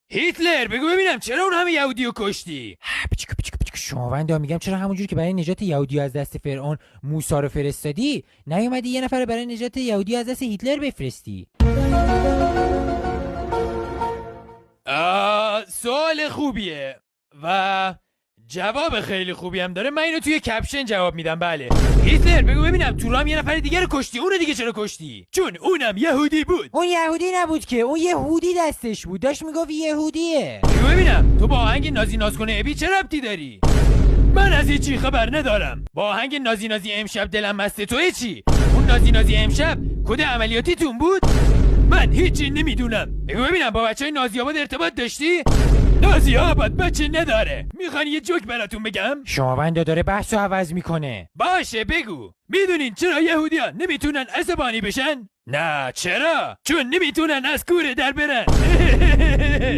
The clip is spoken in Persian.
هیتلر بگو ببینم چرا اون همه یهودیو کشتی؟ شماوندا میگم چرا همونجوری که برای نجات یهودی از دست فرعون موسی رو فرستادی نیومدی یه نفر برای نجات یهودی از دست هیتلر بفرستی؟ سوال خوبیه و جواب خیلی خوبی هم داره. من اینو توی کپشن جواب میدم. بله هیتلر بگو ببینم تو راه یه نفر دیگه رو کشتی، اونو دیگه چرا کشتی؟ چون اونم یهودی بود. اون یهودی نبود که، اون یهودی دستش بود، داشت میگفت یهودیه. بگو ببینم تو با آهنگ نازی ناز کنه ابی چه ربطی داری؟ من از این چی خبر ندارم. با آهنگ نازی نازی امشب دلم مست توئه چی؟ اون نازی نازی امشب کد عملیاتیتون بود؟ من هیچی نمیدونم. بگو ببینم با بچهای نازی آباد ارتباط داشتی؟ نازی آباد بچه نداره. میخوان یه جوک براتون بگم؟ شماوندا داره بحثو عوض میکنه. باشه بگو. میدونین چرا یهودیان نمیتونن عصبانی بشن؟ نه چرا؟ چون نمیتونن از کوره در برن.